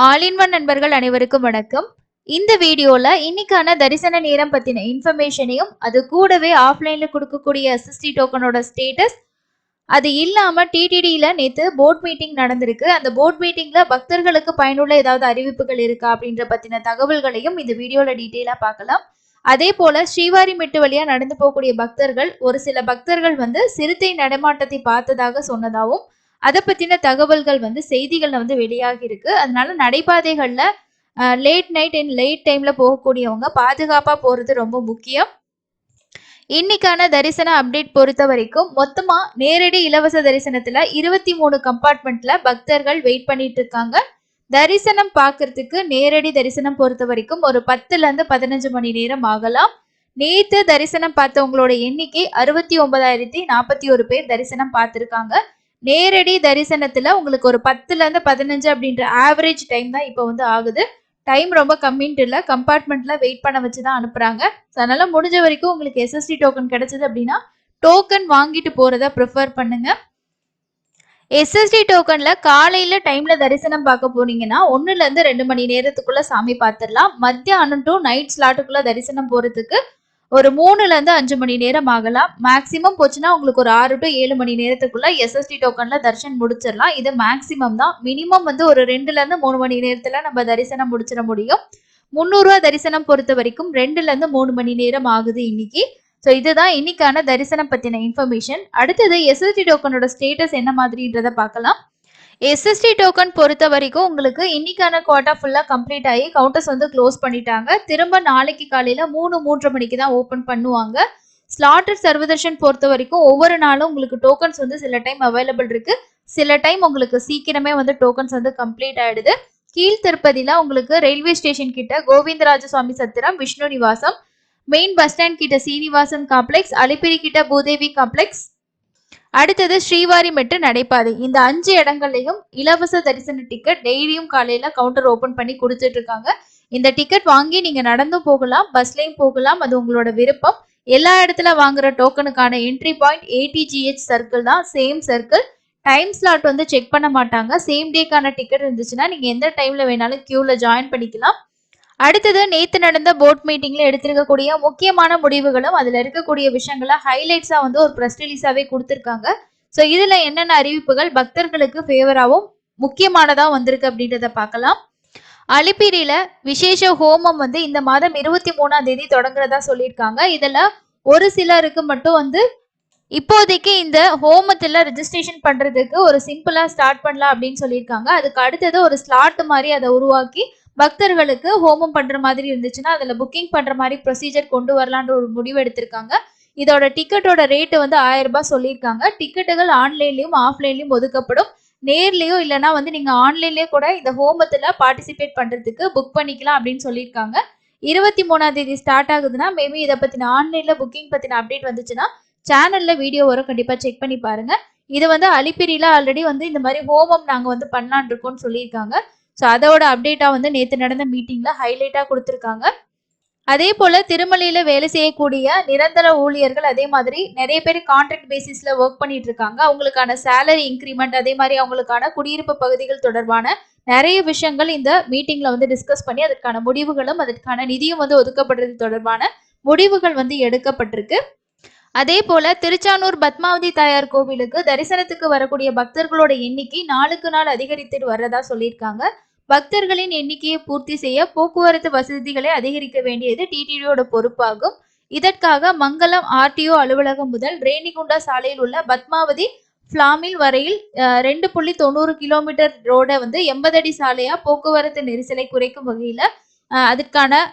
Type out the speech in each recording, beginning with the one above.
All in one நண்பர்கள் அனைவருக்கும் வணக்கம். இந்த வீடியோல இன்னைக்கான தரிசன நேரம் பத்தின இன்ஃபர்மேஷனையும் அது கூடவே ஆஃப்லைன்ல கொடுக்கக்கூடிய எஸ்எஸ்டி டோக்கனோட ஸ்டேட்டஸ் அது இல்லாம டிடிடில நேத்து போர்ட் மீட்டிங் நடந்திருக்கு. அந்த போர்ட் மீட்டிங்ல பக்தர்களுக்கு பயனுள்ள ஏதாவது அறிவிப்புகள் இருக்கா அப்படின்ற பத்தின தகவல்களையும் இந்த வீடியோல டீட்டெயிலா பார்க்கலாம். அதே போல ஸ்ரீவாரிமெட்டு வழியா நடந்து போகக்கூடிய பக்தர்கள் ஒரு சில பக்தர்கள் சிறுத்தை நடமாட்டத்தை பார்த்ததாக சொன்னதாகவும் அதை பத்தின தகவல்கள் செய்திகள்ல வெளியாகி இருக்கு. அதனால நடைபாதைகள்ல லேட் நைட் அண்ட் லேட் டைம்ல போகக்கூடியவங்க பாதுகாப்பா போறது ரொம்ப முக்கியம். இன்னைக்கான தரிசன அப்டேட் பொறுத்த வரைக்கும் மொத்தமா நேரடி இலவச தரிசனத்துல 23 கம்பார்ட்மெண்ட்ல பக்தர்கள் வெயிட் பண்ணிட்டு இருக்காங்க. தரிசனம் பார்க்கறதுக்கு நேரடி தரிசனம் பொறுத்த வரைக்கும் ஒரு 10ல இருந்து 15 மணி நேரம் ஆகலாம். நேத்து தரிசனம் பார்த்தவங்களோட எண்ணிக்கை 69,041 பேர் தரிசனம் பார்த்திருக்காங்க. நேரடி தரிசனத்துல உங்களுக்கு ஒரு 10ல இருந்து 15 அப்படின்ற ஆவரேஜ் டைம் தான் இப்போ ஆகுது. டைம் ரொம்ப கம்மின்ட்டு இல்லை, கம்பார்ட்மெண்ட்ல வெயிட் பண்ண வச்சுதான் அனுப்புறாங்க. அதனால முடிஞ்ச வரைக்கும் உங்களுக்கு எஸ்எஸ்டி டோக்கன் கிடைச்சது அப்படின்னா டோக்கன் வாங்கிட்டு போறத ப்ரிஃபர் பண்ணுங்க. எஸ்எஸ்டி டோக்கன்ல காலையில டைம்ல தரிசனம் பார்க்க போனீங்கன்னா 1ல இருந்து 2 மணி நேரத்துக்குள்ள சாமி பார்த்துடலாம். மத்தியானம் டு நைட் ஸ்லாட்டுக்குள்ள தரிசனம் போறதுக்கு ஒரு 3ல இருந்து 5 மணி நேரம் ஆகலாம். மேக்சிமம் போச்சுன்னா உங்களுக்கு ஒரு 6 டு 7 மணி நேரத்துக்குள்ள எஸ்எஸ்டி டோக்கன்ல தரிசனம் முடிச்சிடலாம். இது மேக்சிமம் தான். மினிமம் ஒரு 2ல இருந்து 3 மணி நேரத்துல நம்ம தரிசனம் முடிச்சிட முடியும். 300 ரூபா தரிசனம் பொறுத்த வரைக்கும் 2ல இருந்து 3 மணி நேரம் ஆகுது இன்னைக்கு. ஸோ இதுதான் இன்னைக்கான தரிசனம் பத்தின இன்ஃபர்மேஷன். அடுத்தது எஸ்எஸ்டி டோக்கனோட ஸ்டேட்டஸ் என்ன மாதிரின்றத பார்க்கலாம். எஸ்எஸ்டி டோக்கன் பொறுத்த வரைக்கும் உங்களுக்கு இன்னைக்கான குவார்ட்டா ஃபுல்லா கம்ப்ளீட் ஆகி கவுண்டர்ஸ் க்ளோஸ் பண்ணிட்டாங்க. திரும்ப நாளைக்கு காலையில 3-3:30 மணிக்கு தான் ஓபன் பண்ணுவாங்க. ஸ்லாட்டட் சர்வதர்ஷன் பொறுத்த வரைக்கும் ஒவ்வொரு நாளும் உங்களுக்கு டோக்கன்ஸ் சில டைம் அவைலபிள் இருக்கு, சில டைம் உங்களுக்கு சீக்கிரமே டோக்கன்ஸ் கம்ப்ளீட் ஆயிடுது. கீழ் திருப்பதியில உங்களுக்கு ரயில்வே ஸ்டேஷன் கிட்ட கோவிந்தராஜ சுவாமி சத்திரம், Vishnu Nivasam, main bus stand கிட்ட சீனிவாசன் காம்ப்ளெக்ஸ், அலிப்பிரி கிட்ட பூதேவி காம்ப்ளெக்ஸ், அடுத்தது ஸ்ரீவாரிமெட்டு நடைபாதை, இந்த 5 இடங்கள்லையும் இலவச தரிசன டிக்கெட் டெய்லியும் காலையில கவுண்டர் ஓபன் பண்ணி கொடுத்துட்டு இருக்காங்க. இந்த டிக்கெட் வாங்கி நீங்க நடந்தும் போகலாம், பஸ்லயும் போகலாம், அது உங்களோட விருப்பம். எல்லா இடத்துல வாங்குற டோக்கனுக்கான என்ட்ரி பாயிண்ட் ஏடிஜிஹெச் சர்க்கிள் தான், same circle. Time slot check பண்ண மாட்டாங்க. சேம் டேக்கான டிக்கெட் இருந்துச்சுன்னா நீங்க எந்த டைம்ல வேணாலும் கியூல ஜாயின் பண்ணிக்கலாம். அடுத்தது நேத்து நடந்த போர்ட் மீட்டிங்ல எடுத்திருக்கக்கூடிய முக்கியமான முடிவுகளும் அதுல இருக்கக்கூடிய விஷயங்களை ஹைலைட்ஸா ஒரு ப்ரெஸ் ரிலீஸாவே கொடுத்திருக்காங்க. ஸோ இதுல என்னென்ன அறிவிப்புகள் பக்தர்களுக்கு ஃபேவராகவும் முக்கியமானதா வந்திருக்கு அப்படின்றத பார்க்கலாம். அலிப்பிரியில விசேஷ ஹோமம் இந்த மாதம் 23ஆம் தேதி தொடங்குறதா சொல்லியிருக்காங்க. இதுல ஒரு சிலருக்கு மட்டும் இப்போதைக்கு இந்த ஹோமத்துல ரெஜிஸ்ட்ரேஷன் பண்றதுக்கு ஒரு சிம்பிளா ஸ்டார்ட் பண்ணலாம் அப்படின்னு சொல்லியிருக்காங்க. அதுக்கு அடுத்தது ஒரு ஸ்லாட் மாதிரி அதை உருவாக்கி பக்தர்களுக்கு ஹோமம் பண்ற மாதிரி இருந்துச்சுன்னா அதுல புக்கிங் பண்ற மாதிரி ப்ரொசீஜர் கொண்டு வரலான்ற ஒரு முடிவு எடுத்திருக்காங்க. இதோட டிக்கெட்டோட ரேட்டு 1000 ரூபாய் சொல்லியிருக்காங்க. டிக்கெட்டுகள் ஆன்லைன்லயும் ஆஃப்லைன்லயும் ஒதுக்கப்படும். நேர்லயோ இல்லைன்னா நீங்க ஆன்லைன்லயே கூட இந்த ஹோமத்துல பார்ட்டிசிபேட் பண்றதுக்கு புக் பண்ணிக்கலாம் அப்படின்னு சொல்லியிருக்காங்க. 23ஆம் தேதி ஸ்டார்ட் ஆகுதுன்னா மேபி இதை பத்தின ஆன்லைன்ல புக்கிங் பத்தின அப்டேட் வந்துச்சுன்னா சேனல்ல வீடியோ வரும், கண்டிப்பா செக் பண்ணி பாருங்க. இது அலிப்பிரியில ஆல்ரெடி இந்த மாதிரி ஹோமம் நாங்க பண்ணலான் இருக்கோம்னு சொல்லியிருக்காங்க. ஸோ அதோட அப்டேட்டா நேற்று நடந்த மீட்டிங்ல ஹைலைட்டா கொடுத்துருக்காங்க. அதே போல திருமலையில வேலை செய்யக்கூடிய நிரந்தர ஊழியர்கள் அதே மாதிரி நிறைய பேர் கான்ட்ராக்ட் பேசிஸ்ல ஒர்க் பண்ணிட்டு இருக்காங்க. அவங்களுக்கான சேலரி இன்க்ரிமெண்ட் அதே மாதிரி அவங்களுக்கான குடியிருப்பு பகுதிகள் தொடர்பான நிறைய விஷயங்கள் இந்த மீட்டிங்ல டிஸ்கஸ் பண்ணி அதற்கான முடிவுகளும் அதற்கான நிதியும் ஒதுக்கப்படுறது தொடர்பான முடிவுகள் எடுக்கப்பட்டிருக்கு. அதே போல திருச்சானூர் பத்மாவதி தாயார் கோவிலுக்கு தரிசனத்துக்கு வரக்கூடிய பக்தர்களோட எண்ணிக்கை நாளுக்கு நாள் அதிகரித்துட்டு வர்றதா சொல்லியிருக்காங்க. பக்தர்களின் எண்ணிக்கையை பூர்த்தி செய்ய போக்குவரத்து வசதிகளை அதிகரிக்க வேண்டியது டிடிடியோட பொறுப்பாகும். இதற்காக மங்கலம் ஆர்டிஓ அலுவலகம் முதல் ரேணிகுண்டா சாலையில் உள்ள பத்மாவதி பிளாமில் வரையில் 2.90 கிலோமீட்டர் ரோட 80 அடி சாலையா போக்குவரத்து நெரிசலை குறைக்கும் வகையில அதுக்கான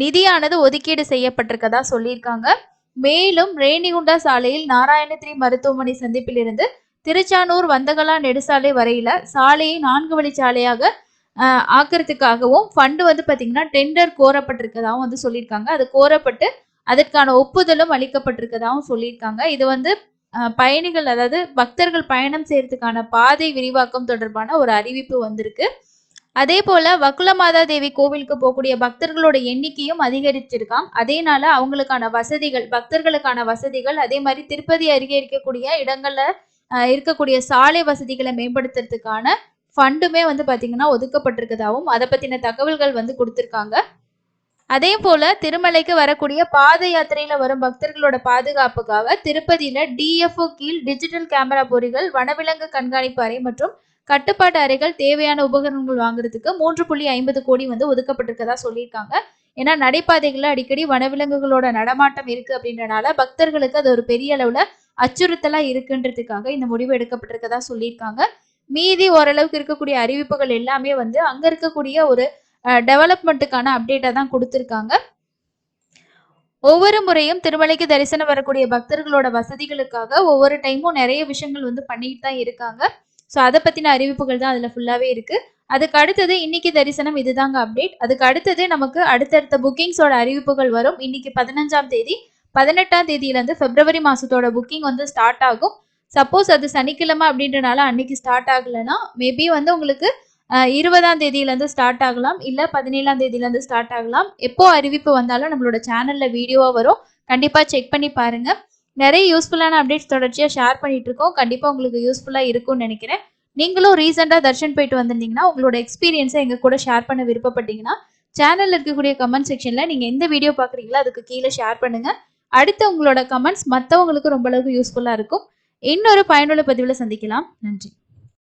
நிதியானது ஒதுக்கீடு செய்யப்பட்டிருக்கதா சொல்லியிருக்காங்க. மேலும் ரேணிகுண்டா சாலையில் நாராயணத்ரி மருத்துவமனை சந்திப்பில் இருந்து திருச்சானூர் வந்தகலா நெடுசாலை வரையில சாலையை 4 வழிச்சாலையாக ஆக்கிறதுக்காகவும் ஃபண்டு பாத்தீங்கன்னா டெண்டர் கோரப்பட்டிருக்கதாகவும் சொல்லியிருக்காங்க. அது கோரப்பட்டு அதற்கான ஒப்புதலும் அளிக்கப்பட்டிருக்கதாகவும் சொல்லியிருக்காங்க. இது பயணிகள் அதாவது பக்தர்கள் பயணம் செய்யறதுக்கான பாதை விரிவாக்கம் தொடர்பான ஒரு அறிவிப்பு வந்திருக்கு. அதே போல வக்குலமாதா தேவி கோவிலுக்கு போகக்கூடிய பக்தர்களோட எண்ணிக்கையும் அதிகரிச்சிருக்காம். அதேனால அவங்களுக்கான வசதிகள் பக்தர்களுக்கான வசதிகள் அதே மாதிரி திருப்பதி அருகே இருக்கக்கூடிய இடங்கள்ல இருக்கக்கூடிய சாலை வசதிகளை மேம்படுத்துறதுக்கான ஃபண்டுமே வந்து பாத்தீங்கன்னா ஒதுக்கப்பட்டிருக்கதாகவும் அதை பத்தின தகவல்கள் வந்து கொடுத்திருக்காங்க. அதே போல திருமலைக்கு வரக்கூடிய பாத யாத்திரையில வரும் பக்தர்களோட பாதுகாப்புக்காக திருப்பதியில டிஎஃப்ஓ கீழ் டிஜிட்டல் கேமரா பொறிகள், வனவிலங்கு கண்காணிப்பு அறை மற்றும் கட்டுப்பாட்டு அறைகள் தேவையான உபகரணங்கள் வாங்குறதுக்கு 3.50 கோடி வந்து ஒதுக்கப்பட்டிருக்கதா சொல்லியிருக்காங்க. ஏன்னா நடைபாதைகள்ல அடிக்கடி வனவிலங்குகளோட நடமாட்டம் இருக்கு அப்படின்றனால பக்தர்களுக்கு அது ஒரு பெரிய அளவுல அச்சுறுத்தலா இருக்குன்றதுக்காக இந்த முடிவு எடுக்கப்பட்டிருக்கதா சொல்லியிருக்காங்க. மீதி ஓரளவுக்கு இருக்கக்கூடிய அறிவிப்புகள் எல்லாமே வந்து அங்க இருக்கக்கூடிய ஒரு டெவலப்மெண்ட்டுக்கான அப்டேட்டா தான் கொடுத்திருக்காங்க. ஒவ்வொரு முறையும் திருமலைக்கு தரிசனம் வரக்கூடிய பக்தர்களோட வசதிகளுக்காக ஒவ்வொரு டைமும் நிறைய விஷயங்கள் வந்து பண்ணிட்டு தான் இருக்காங்க. ஸோ அதை பத்தின அறிவிப்புகள் தான் அதுல ஃபுல்லாவே இருக்கு. அதுக்கு அடுத்தது இன்னைக்கு தரிசனம் இதுதாங்க அப்டேட். அதுக்கு அடுத்தது நமக்கு அடுத்தடுத்த புக்கிங்ஸோட அறிவிப்புகள் வரும். இன்னைக்கு 15ஆம் தேதி, 18ஆம் தேதியில இருந்து பிப்ரவரி மாசத்தோட புக்கிங் வந்து ஸ்டார்ட் ஆகும். சப்போஸ் அது சனிக்கிழமை அப்படின்றனால அன்னைக்கு ஸ்டார்ட் ஆகலைன்னா மேபி வந்து உங்களுக்கு 20ஆம் தேதியிலேருந்து ஸ்டார்ட் ஆகலாம், இல்லை 17ஆம் தேதியிலேருந்து ஸ்டார்ட் ஆகலாம். எப்போ அறிவிப்பு வந்தாலும் நம்மளோட சேனல்ல வீடியோவா வரும். கண்டிப்பா செக் பண்ணி பாருங்க. நிறைய யூஸ்ஃபுல்லான அப்டேட்ஸ் தொடர்ச்சியா ஷேர் பண்ணிட்டு இருக்கோம். கண்டிப்பா உங்களுக்கு யூஸ்ஃபுல்லா இருக்கும்னு நினைக்கிறேன். நீங்களும் ரீசெண்டா தர்ஷன் போயிட்டு வந்திருந்தீங்கன்னா உங்களோட எக்ஸ்பீரியன்ஸை எங்க கூட ஷேர் பண்ண விருப்பப்பட்டீங்கன்னா சேனல்ல இருக்கக்கூடிய கமெண்ட் செக்ஷன்ல நீங்க எந்த வீடியோ பாக்குறீங்களோ அதுக்கு கீழே ஷேர் பண்ணுங்க. அடுத்து உங்களோட கமெண்ட்ஸ் மற்றவங்களுக்கு ரொம்ப அளவுக்கு யூஸ்ஃபுல்லா இருக்கும். இன்னொரு பயனுள்ள பதிவுல சந்திக்கலாம். நன்றி.